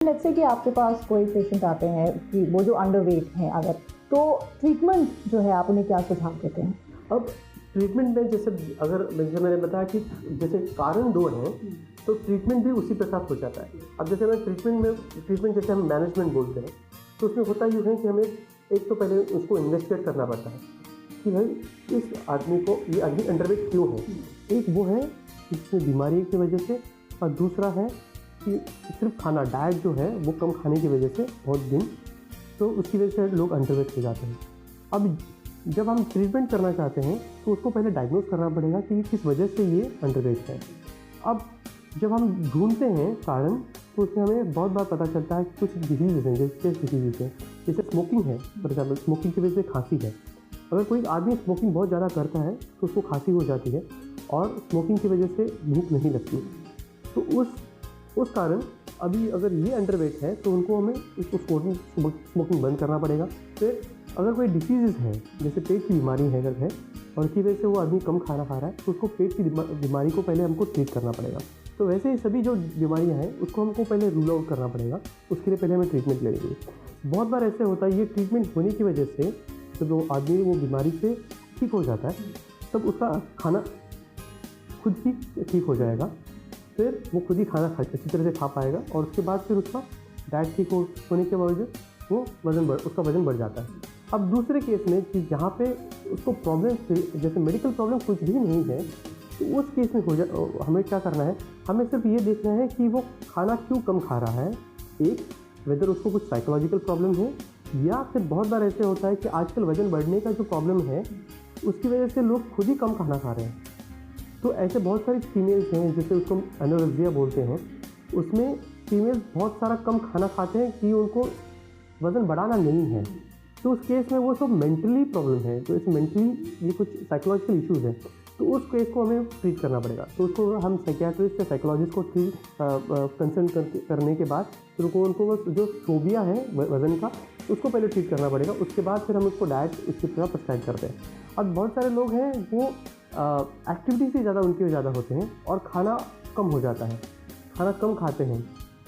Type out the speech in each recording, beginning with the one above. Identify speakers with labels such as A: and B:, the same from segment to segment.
A: Let's say कि आपके पास कोई पेशेंट आते हैं कि वो जो अंडरवेट हैं अगर, तो ट्रीटमेंट जो है आप उन्हें क्या सुझाव देते हैं?
B: अब ट्रीटमेंट में जैसे मैंने बताया कि जैसे कारण दो हैं, तो ट्रीटमेंट भी उसी प्रकार हो जाता है। अब जैसे मैं ट्रीटमेंट जैसे हम मैनेजमेंट बोलते हैं, तो उसमें होता यूँ है कि हमें एक तो पहले उसको इन्वेस्टिगेट करना पड़ता है कि भाई इस आदमी को ये आदमी अंडरवेट क्यों है। एक वो है इसमें बीमारी की वजह से, और दूसरा है कि सिर्फ खाना डाइट जो है वो कम खाने की वजह से बहुत दिन, तो उसकी वजह से लोग अंडरवेट हो जाते हैं। अब जब हम ट्रीटमेंट करना चाहते हैं तो उसको पहले डायग्नोज करना पड़ेगा कि किस वजह से ये अंडरवेट है। अब जब हम ढूंढते हैं कारण, तो उसमें हमें बहुत बार पता चलता है कि कुछ डिजीज़ हैं, जैसे डिजीज़ हैं, जैसे स्मोकिंग है। फॉर एग्जाम्पल स्मोकिंग की वजह से खांसी है। अगर कोई आदमी स्मोकिंग बहुत ज़्यादा करता है तो उसको खांसी हो जाती है, और स्मोकिंग की वजह से भूख नहीं लगती। तो उस कारण अभी अगर ये अंडरवेट है तो उनको हमें उसको स्मोकिंग बंद करना पड़ेगा। फिर अगर कोई डिसीज़ है, जैसे पेट की बीमारी है अगर है, और उसकी वजह से वो आदमी कम खाना खा रहा है, तो उसको पेट की बीमारी को पहले हमको ट्रीट करना पड़ेगा। तो वैसे ही सभी जो बीमारियां हैं उसको हमको पहले रूल आउट करना पड़ेगा, उसके लिए पहले हमें ट्रीटमेंट लेनी चाहिए। बहुत बार ऐसे होता है ये ट्रीटमेंट होने की वजह से जब वो आदमी वो बीमारी से ठीक हो जाता है, तब उसका खाना खुद ही ठीक हो जाएगा। फिर वो खुद ही खाना अच्छी तरह से खा पाएगा, और उसके बाद फिर उसका डाइट ठीक होने के बावजूद वो उसका वज़न बढ़ जाता है। अब दूसरे केस में कि जहाँ पे उसको प्रॉब्लम जैसे मेडिकल प्रॉब्लम कुछ भी नहीं है, तो उस केस में हमें क्या करना है, हमें सिर्फ ये देखना है कि वो खाना क्यों कम खा रहा है। एक, वेदर उसको कुछ साइकोलॉजिकल प्रॉब्लम है, या फिर बहुत बार ऐसे होता है कि आजकल वज़न बढ़ने का जो प्रॉब्लम है उसकी वजह से लोग खुद ही कम खाना खा रहे हैं। तो ऐसे बहुत सारी फीमेल्स हैं, जैसे उसको एनोरेक्सिया बोलते हैं, उसमें फीमेल्स बहुत सारा कम खाना खाते हैं कि उनको वज़न बढ़ाना नहीं है। तो उस केस में वो सब मेंटली प्रॉब्लम है, तो इस मेंटली ये कुछ साइकोलॉजिकल इश्यूज़ हैं, तो उस केस को हमें ट्रीट करना पड़ेगा। तो उसको हम साइकियाट्रिस्ट या साइकोलॉजिस्ट को कंसल्ट करने के बाद फिर उनको जो फोबिया है वज़न का, उसको पहले ट्रीट करना पड़ेगा। उसके बाद फिर हम उसको डाइट उसकी तरह प्रिस्क्राइब करते हैं। अब बहुत सारे लोग हैं वो एक्टिविटी से ज़्यादा उनके ज़्यादा होते हैं और खाना कम हो जाता है, खाना कम खाते हैं।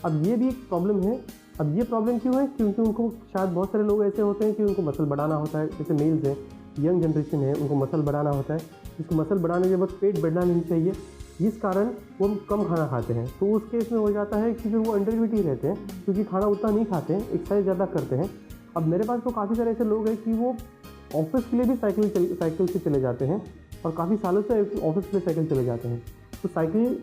B: अब ये भी एक प्रॉब्लम है। अब ये प्रॉब्लम क्यों है? क्योंकि उनको शायद बहुत सारे लोग ऐसे होते हैं कि उनको मसल बढ़ाना होता है, जैसे मेल्स हैं, यंग जनरेशन है, उनको मसल बढ़ाना होता है। जिसको मसल बढ़ाने के बाद पेट बढ़ना नहीं चाहिए, जिस कारण वो कम खाना खाते हैं। तो उस केस में हो जाता है कि फिर वो अंडरवेट ही रहते हैं, क्योंकि खाना उतना नहीं खाते हैं, एक्सरसाइज ज़्यादा करते हैं। अब मेरे पास तो काफ़ी सारे ऐसे लोग हैं कि वो ऑफिस के लिए भी साइकिल से चले जाते हैं, और काफ़ी सालों से ऑफिस के लिए साइकिल चले जाते हैं। तो साइकिल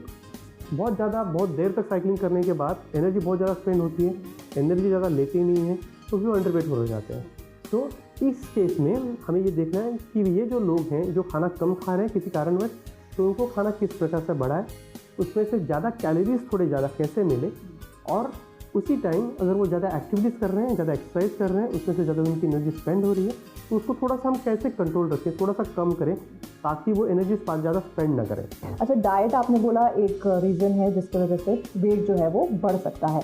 B: बहुत देर तक साइकिलिंग करने के बाद एनर्जी बहुत ज़्यादा स्पेंड होती है, एनर्जी ज़्यादा लेते नहीं है, तो फिर अंडरवेट हो जाते हैं। तो इस केस में हमें ये देखना है कि ये जो लोग हैं जो खाना कम खा रहे हैं किसी कारणवश, तो उनको खाना किस प्रकार से बढ़ाए, उसमें से ज़्यादा कैलोरीज थोड़े ज़्यादा कैसे मिले, और उसी टाइम अगर वो ज़्यादा एक्टिविटीज़ कर रहे हैं, ज़्यादा एक्सरसाइज कर रहे हैं, उसमें से ज़्यादा उनकी एनर्जी स्पेंड हो रही है, तो उसको थोड़ा सा हम कैसे कंट्रोल रखें, थोड़ा सा कम करें, ताकि वो एनर्जी ज़्यादा स्पेंड ना करें।
A: अच्छा, डाइट आपने बोला एक रीज़न है जिसकी वजह से वेट जो है वो बढ़ सकता है।